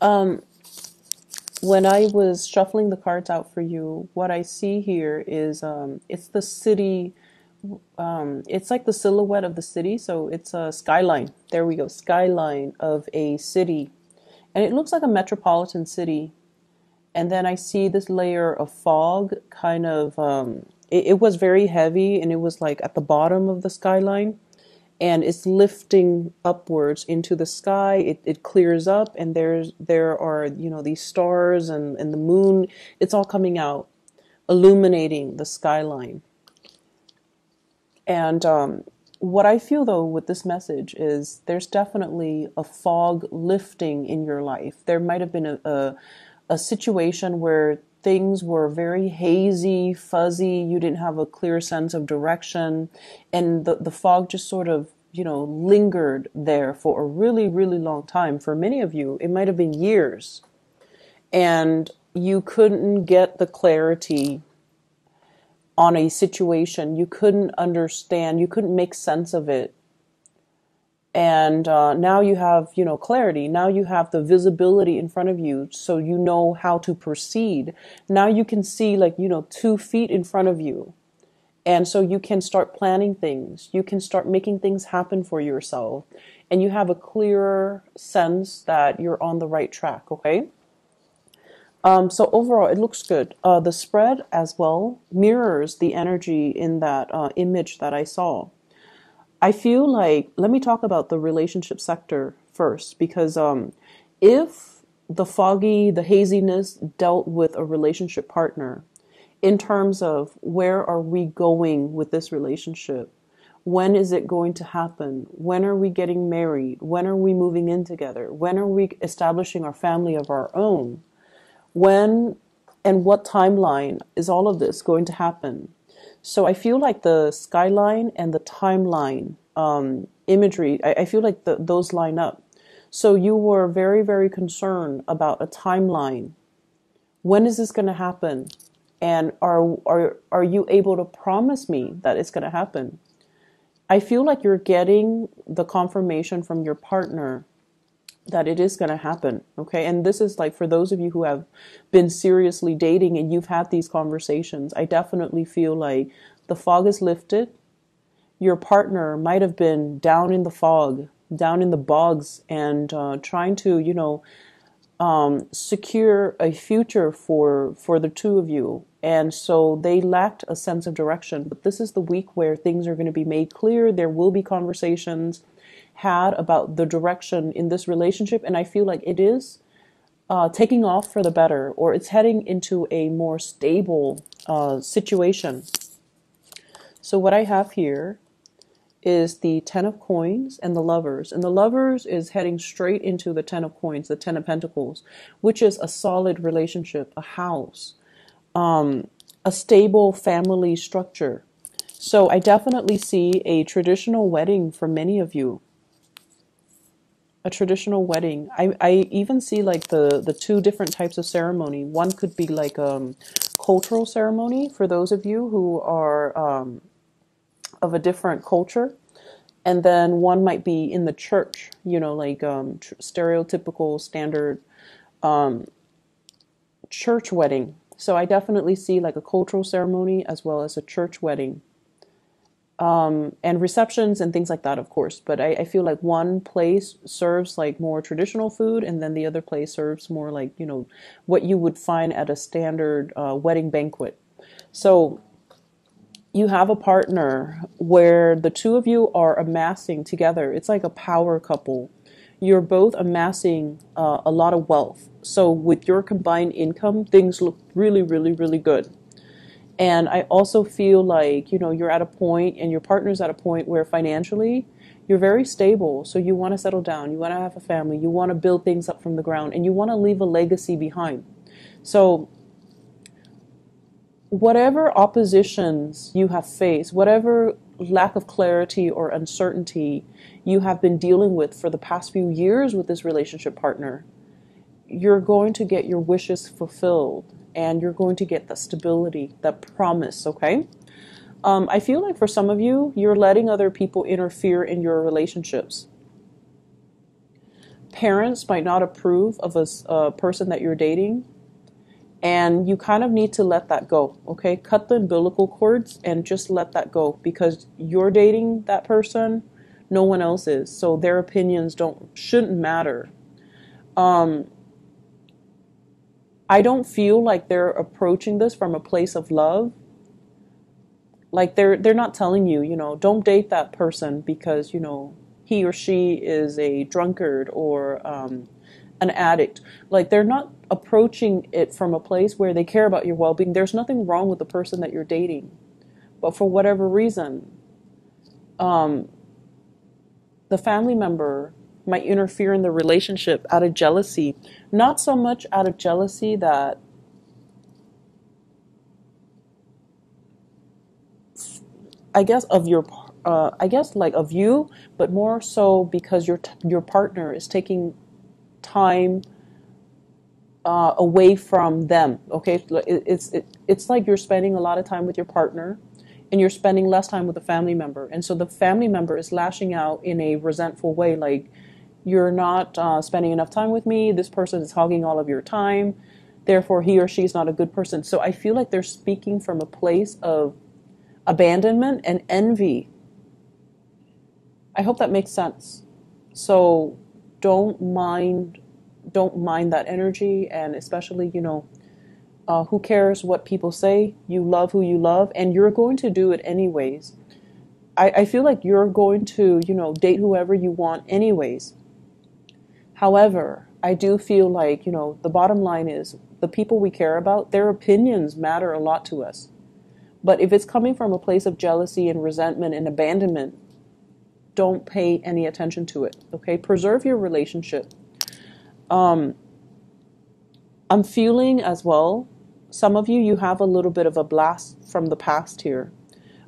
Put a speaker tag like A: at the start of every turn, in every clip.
A: Um, when I was shuffling the cards out for you, what I see here is it's the city. It's like the silhouette of the city, so it's a skyline. There we go, skyline of a city, and it looks like a metropolitan city. And then I see this layer of fog, kind of. It was very heavy, and it was like at the bottom of the skyline, and it's lifting upwards into the sky. It clears up, and there are these stars and the moon. It's all coming out, illuminating the skyline. And what I feel though with this message is there's definitely a fog lifting in your life. There might have been a situation where things were very hazy, fuzzy, you didn't have a clear sense of direction, and the fog just sort of, lingered there for a really, really long time. For many of you, it might have been years, and you couldn't get the clarity on a situation. You couldn't understand, you couldn't make sense of it. And now you have, clarity. Now you have the visibility in front of you, so you know how to proceed. Now you can see 2 feet in front of you. And so you can start planning things. You can start making things happen for yourself. And you have a clearer sense that you're on the right track, okay? So overall, it looks good. The spread as well mirrors the energy in that image that I saw. I feel like, let me talk about the relationship sector first, because if the haziness dealt with a relationship partner in terms of where are we going with this relationship? When is it going to happen? When are we getting married? When are we moving in together? When are we establishing our family of our own? When and what timeline is all of this going to happen? So I feel like the skyline and the timeline imagery, I feel like those line up. So you were very, very concerned about a timeline. When is this going to happen? And are you able to promise me that it's going to happen? I feel like you're getting the confirmation from your partner that it is going to happen, okay? And this is like for those of you who have been seriously dating and you've had these conversations, I definitely feel like the fog is lifted. Your partner might have been down in the fog, down in the bogs, and trying to, secure a future for the two of you. And so they lacked a sense of direction. But this is the week where things are going to be made clear. There will be conversations had about the direction in this relationship, and I feel like it is taking off for the better, or it's heading into a more stable situation. So what I have here is the Ten of Coins and the Lovers, and the Lovers is heading straight into the Ten of Coins, the Ten of Pentacles, which is a solid relationship, a house, a stable family structure. So I definitely see a traditional wedding for many of you. A traditional wedding. I even see like the two different types of ceremony. One could be like cultural ceremony for those of you who are of a different culture. And then one might be in the church, like stereotypical standard church wedding. So I definitely see like a cultural ceremony as well as a church wedding. And receptions and things like that, of course. But I feel like one place serves like more traditional food, and then the other place serves more like, what you would find at a standard wedding banquet. So you have a partner where the two of you are amassing together. It's like a power couple. You're both amassing a lot of wealth. So with your combined income, things look really, really, really good. And I also feel like, you're at a point and your partner's at a point where financially you're very stable. So you want to settle down. You want to have a family. You want to build things up from the ground, and you want to leave a legacy behind. So whatever oppositions you have faced, whatever lack of clarity or uncertainty you have been dealing with for the past few years with this relationship partner, you're going to get your wishes fulfilled. And you're going to get that stability, that promise, okay? I feel like for some of you, you're letting other people interfere in your relationships. parents might not approve of a person that you're dating, and you kind of need to let that go, okay? Cut the umbilical cords and just let that go, because you're dating that person, no one else is, so their opinions shouldn't matter. I don't feel like they're approaching this from a place of love. Like they're not telling you, don't date that person because, he or she is a drunkard or an addict. Like they're not approaching it from a place where they care about your well-being. There's nothing wrong with the person that you're dating. But for whatever reason, the family member might interfere in the relationship out of jealousy. Not so much out of jealousy that of you, but more so because your partner is taking time away from them. Okay, it's like you're spending a lot of time with your partner, and you're spending less time with a family member, and so the family member is lashing out in a resentful way, like you're not spending enough time with me. This person is hogging all of your time. Therefore, he or she is not a good person. So I feel like they're speaking from a place of abandonment and envy. I hope that makes sense. So don't mind that energy, and especially, who cares what people say? You love who you love, and you're going to do it anyways. I feel like you're going to, date whoever you want anyways. However, I do feel like, the bottom line is the people we care about, their opinions matter a lot to us. But if it's coming from a place of jealousy and resentment and abandonment, don't pay any attention to it, okay? Preserve your relationship. I'm feeling as well, some of you have a little bit of a blast from the past here.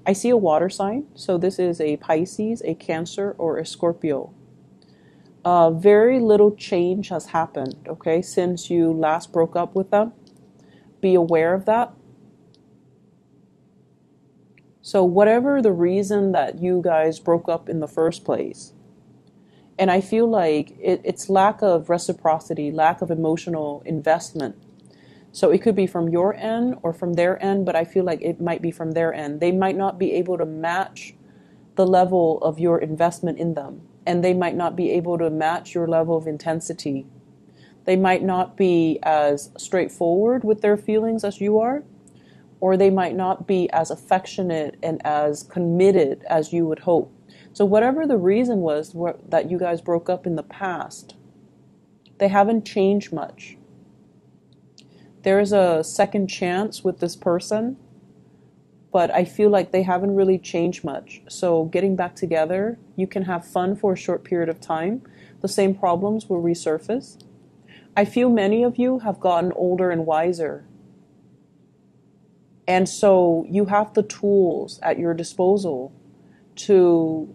A: I see a water sign, so this is a Pisces, a Cancer, or a Scorpio. Very little change has happened, okay, since you last broke up with them. Be aware of that. So whatever the reason that you guys broke up in the first place, and I feel like it's lack of reciprocity, lack of emotional investment. So it could be from your end or from their end, but I feel like it might be from their end. They might not be able to match the level of your investment in them, and they might not be able to match your level of intensity. They might not be as straightforward with their feelings as you are, or they might not be as affectionate and as committed as you would hope. So whatever the reason was that you guys broke up in the past, they haven't changed much. There's a second chance with this person, but I feel like they haven't really changed much. So getting back together, you can have fun for a short period of time. The same problems will resurface. I feel many of you have gotten older and wiser. And so you have the tools at your disposal to,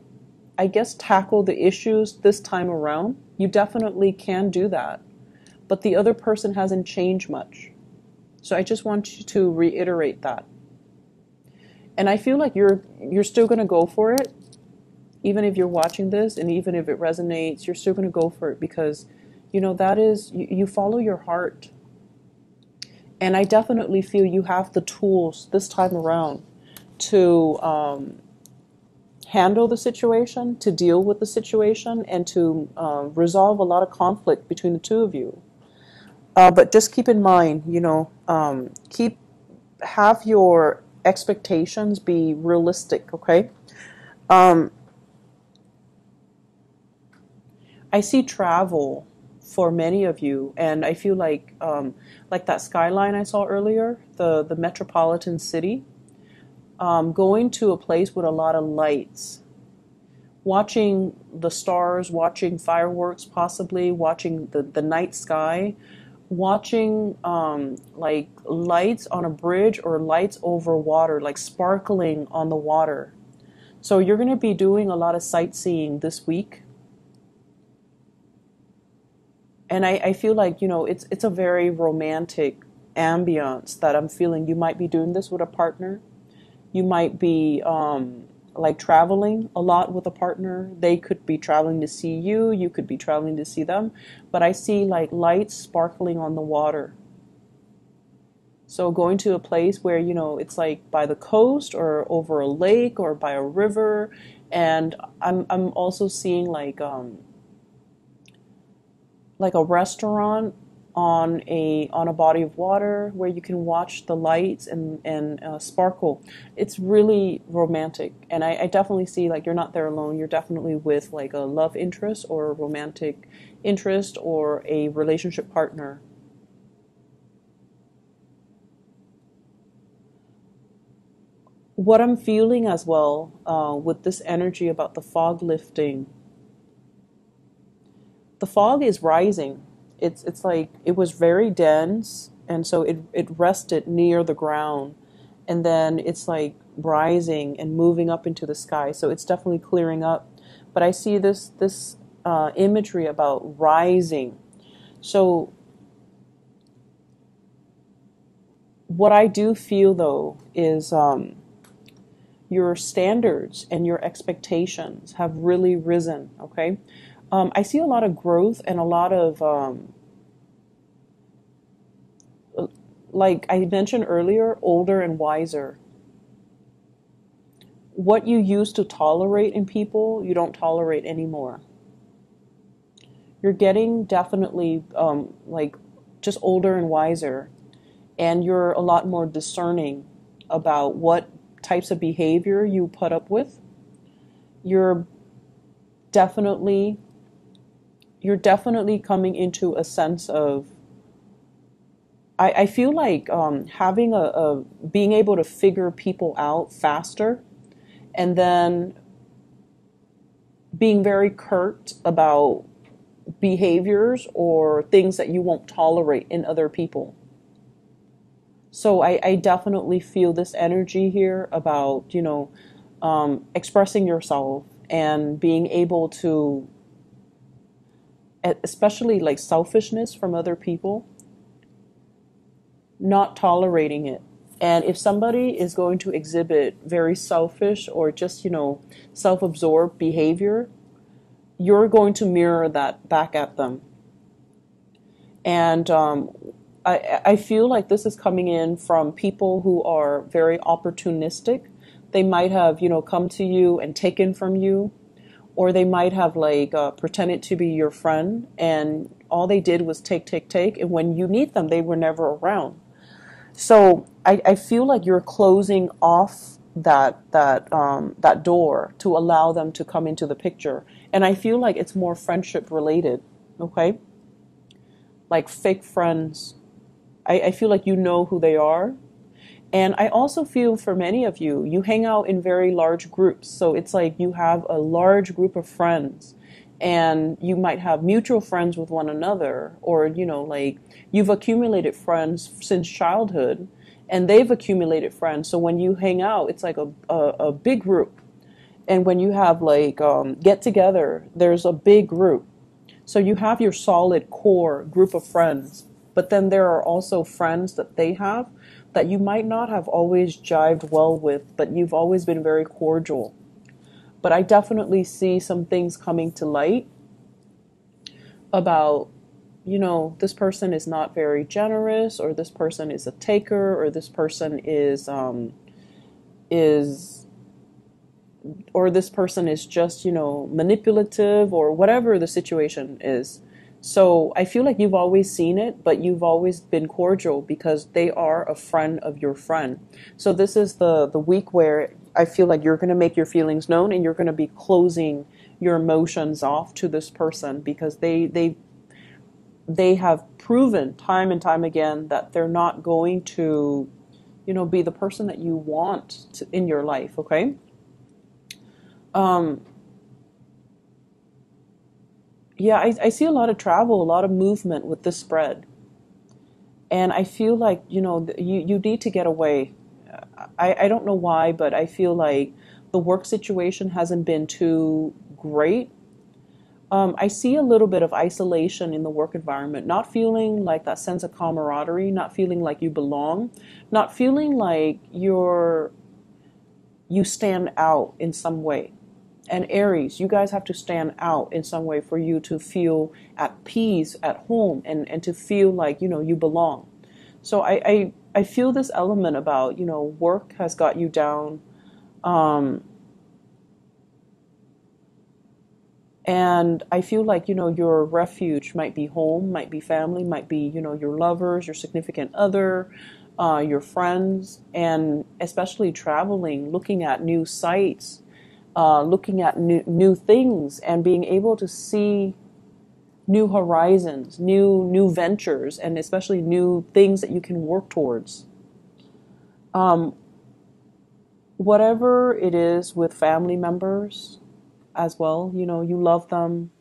A: I guess, tackle the issues this time around. You definitely can do that. But the other person hasn't changed much. So I just want you to reiterate that. And I feel like you're still going to go for it. Even if you're watching this and even if it resonates, you're still going to go for it because, that is, you follow your heart. And I definitely feel you have the tools this time around to handle the situation, to deal with the situation, and to resolve a lot of conflict between the two of you. But just keep in mind, have your expectations be realistic, okay? I see travel for many of you, and I feel like that skyline I saw earlier, the metropolitan city, going to a place with a lot of lights, watching the stars, watching fireworks, possibly watching the night sky, watching like lights on a bridge or lights over water, like sparkling on the water. So you're going to be doing a lot of sightseeing this week. And I feel like, it's a very romantic ambiance that I'm feeling. You might be doing this with a partner. You might be like traveling a lot with a partner. They could be traveling to see you, you could be traveling to see them, but I see like lights sparkling on the water. So going to a place where, it's like by the coast or over a lake or by a river. And I'm also seeing like a restaurant on a body of water where you can watch the lights and sparkle. It's really romantic, and I definitely see like you're not there alone. You're definitely with like a love interest or a romantic interest or a relationship partner. What I'm feeling as well with this energy about the fog lifting, the fog is rising. It's like it was very dense, and so it rested near the ground, and then it's like rising and moving up into the sky. So it's definitely clearing up. But I see this imagery about rising. So what I do feel though is your standards and your expectations have really risen. Okay. I see a lot of growth and a lot of, like I mentioned earlier, older and wiser. What you used to tolerate in people, you don't tolerate anymore. You're getting definitely like just older and wiser, and you're a lot more discerning about what types of behavior you put up with. You're definitely you're definitely coming into a sense of, I feel like having a being able to figure people out faster, and then being very curt about behaviors or things that you won't tolerate in other people. So I definitely feel this energy here about, expressing yourself and being able to, especially like selfishness from other people, not tolerating it. And if somebody is going to exhibit very selfish or just, self-absorbed behavior, you're going to mirror that back at them. And I feel like this is coming in from people who are very opportunistic. They might have, come to you and taken from you, or they might have like pretended to be your friend, and all they did was take, take, take. And when you need them, they were never around. So I feel like you're closing off that door to allow them to come into the picture. And I feel like it's more friendship related, okay? Like fake friends. I feel like you know who they are. And I also feel for many of you, you hang out in very large groups. So it's like you have a large group of friends, and you might have mutual friends with one another, or, like you've accumulated friends since childhood, and they've accumulated friends. So when you hang out, it's like a big group. And when you have like get together, there's a big group. So you have your solid core group of friends, but then there are also friends that they have that you might not have always jived well with, but you've always been very cordial. But I definitely see some things coming to light about, this person is not very generous, or this person is a taker, or this person is or this person is just, manipulative, or whatever the situation is. So I feel like you've always seen it, but you've always been cordial because they are a friend of your friend. So this is the week where I feel like you're going to make your feelings known, and you're going to be closing your emotions off to this person, because they have proven time and time again that they're not going to, be the person that you want in your life. Okay. Um, yeah, I see a lot of travel, a lot of movement with this spread. And I feel like, you need to get away. I don't know why, but I feel like the work situation hasn't been too great. I see a little bit of isolation in the work environment, not feeling like that sense of camaraderie, not feeling like you belong, not feeling like you stand out in some way. And Aries, you guys have to stand out in some way for you to feel at peace at home, and to feel like, you belong. So I feel this element about, work has got you down. Um, and I feel like, your refuge might be home, might be family, might be, your lovers, your significant other, your friends, and especially traveling, looking at new sites, looking at new things, and being able to see new horizons, new ventures, and especially new things that you can work towards. Um, Whatever it is with family members as well, you love them,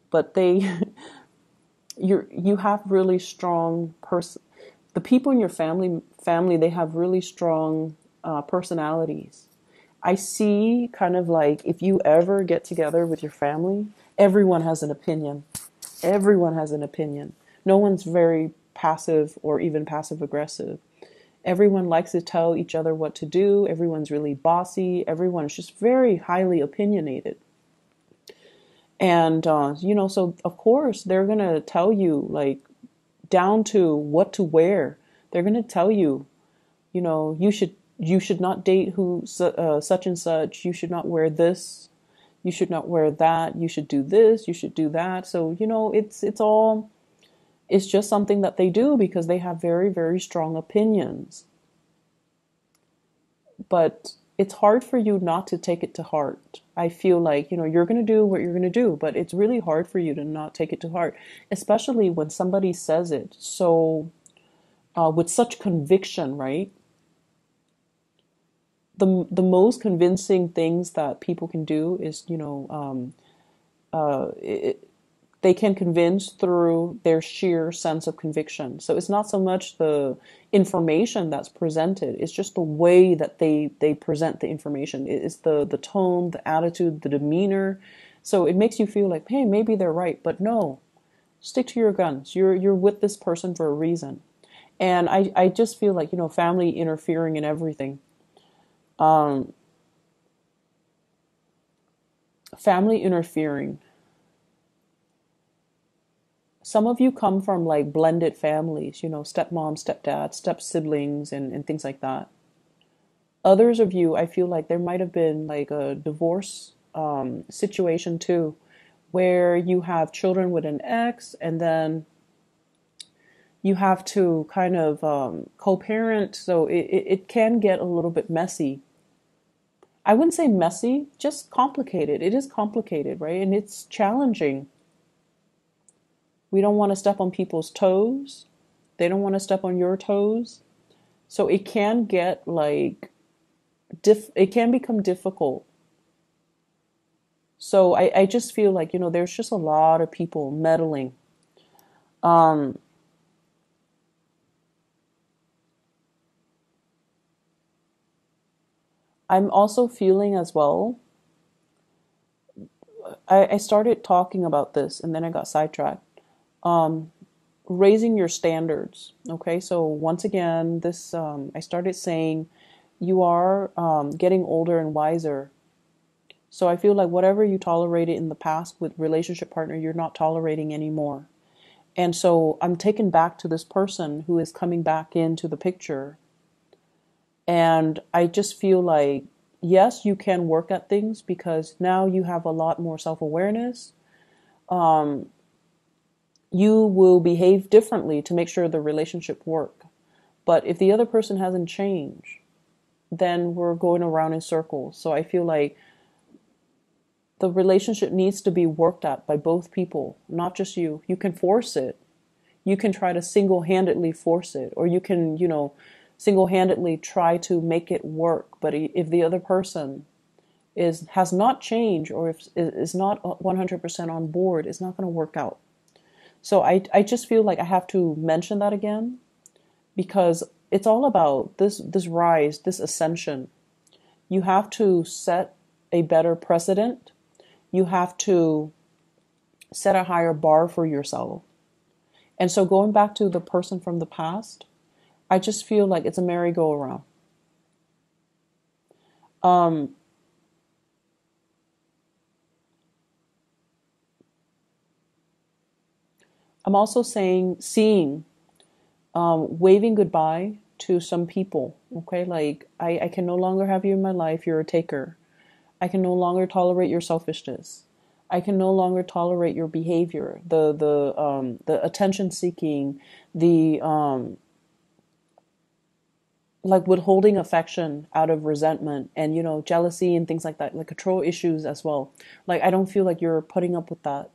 A: but you have really strong the people in your family, they have really strong personalities. I see kind of like, if you ever get together with your family, everyone has an opinion. Everyone has an opinion. No one's very passive or even passive aggressive. Everyone likes to tell each other what to do. Everyone's really bossy. Everyone's just very highly opinionated. And, so of course they're going to tell you, like, down to what to wear. They're going to tell you, you should not date such and such. You should not wear this. You should not wear that. You should do this. You should do that. So, it's just something that they do because they have very, very strong opinions. But it's hard for you not to take it to heart. I feel like, you're going to do what you're going to do, but it's really hard for you to not take it to heart, especially when somebody says it so with such conviction, right? The most convincing things that people can do is, they can convince through their sheer sense of conviction. So it's not so much the information that's presented, it's just the way that they present the information. It's the tone, the attitude, the demeanor. So it makes you feel like, hey, maybe they're right, but no, stick to your guns. You're with this person for a reason. And I just feel like, family interfering in everything. Family interfering. Some of you come from like blended families, stepmom, stepdad, step siblings, and things like that. Others of you, I feel like there might have been like a divorce situation too, where you have children with an ex, and then you have to kind of co-parent. So it can get a little bit messy. I wouldn't say messy, just complicated. It is complicated, right? And it's challenging. We don't want to step on people's toes. They don't want to step on your toes. So it can get like, it can become difficult. So I just feel like, there's just a lot of people meddling. I'm also feeling as well, I started talking about this and then I got sidetracked. Raising your standards. Okay, so once again, this I started saying you are getting older and wiser. So I feel like whatever you tolerated in the past with relationship partner, you're not tolerating anymore. And so I'm taken back to this person who is coming back into the picture. And I just feel like, yes, you can work at things because now you have a lot more self-awareness. You will behave differently to make sure the relationship work. But if the other person hasn't changed, then we're going around in circles. So I feel like the relationship needs to be worked at by both people, not just you. You can force it. You can try to single-handedly force it, or you can, single-handedly try to make it work. But if the other person has not changed, or if is not 100% on board, it's not going to work out. So I just feel like I have to mention that again, because it's all about this rise, this ascension. You have to set a better precedent. You have to set a higher bar for yourself. And so going back to the person from the past, I just feel like it's a merry-go-round. Um, I'm also seeing, waving goodbye to some people. Okay, like I can no longer have you in my life. You're a taker. I can no longer tolerate your selfishness. I can no longer tolerate your behavior, the attention seeking, the like withholding affection out of resentment and jealousy and things like that, like control issues as well. Like I don't feel like you're putting up with that.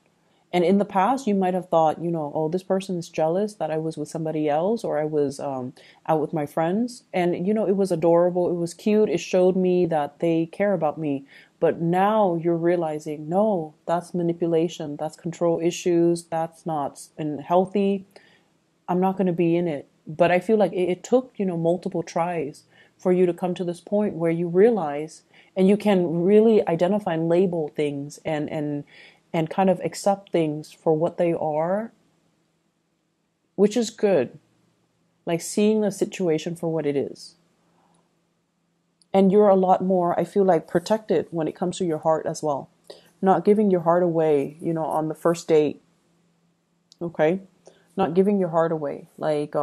A: And in the past, you might have thought, oh, this person is jealous that I was with somebody else or I was out with my friends. And, it was adorable. It was cute. It showed me that they care about me. But now you're realizing, no, that's manipulation. That's control issues. That's not healthy. I'm not going to be in it. But I feel like it took, multiple tries for you to come to this point where you realize and you can really identify and label things and kind of accept things for what they are, which is good. Like seeing the situation for what it is. And you're a lot more, I feel like, protected when it comes to your heart as well. Not giving your heart away, on the first date. Okay? Not giving your heart away. Like,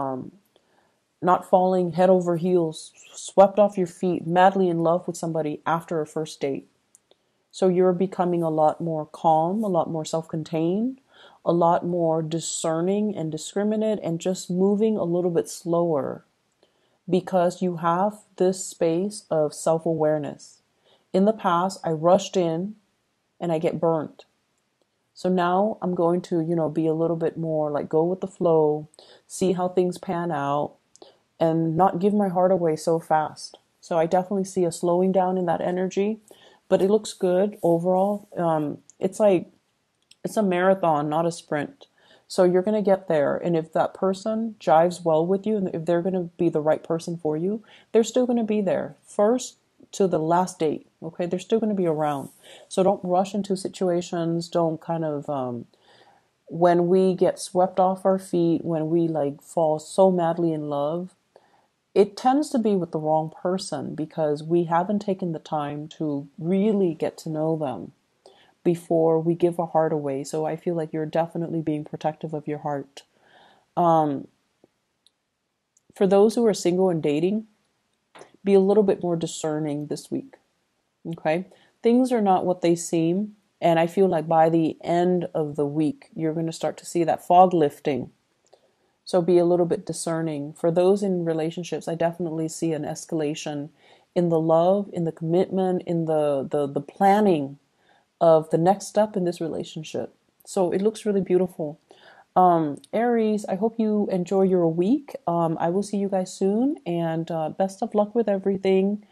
A: not falling head over heels, swept off your feet, madly in love with somebody after a first date. So you're becoming a lot more calm, a lot more self-contained, a lot more discerning and discriminate, and just moving a little bit slower because you have this space of self-awareness. In the past, I rushed in and I get burnt. So now I'm going to, be a little bit more like go with the flow, see how things pan out, and not give my heart away so fast. So I definitely see a slowing down in that energy, but it looks good overall. It's like it's a marathon, not a sprint. So you're going to get there. And if that person jives well with you and if they're going to be the right person for you, they're still going to be there first to the last date. Okay. They're still going to be around. So don't rush into situations. Don't kind of, when we get swept off our feet, when we like fall so madly in love, it tends to be with the wrong person because we haven't taken the time to really get to know them before we give our heart away. So I feel like you're definitely being protective of your heart. Um, for those who are single and dating, be a little bit more discerning this week. Okay? Things are not what they seem. And I feel like by the end of the week, you're going to start to see that fog lifting. So be a little bit discerning. For those in relationships, I definitely see an escalation in the love, in the commitment, in the planning of the next step in this relationship. So it looks really beautiful. Aries, I hope you enjoy your week. I will see you guys soon and best of luck with everything.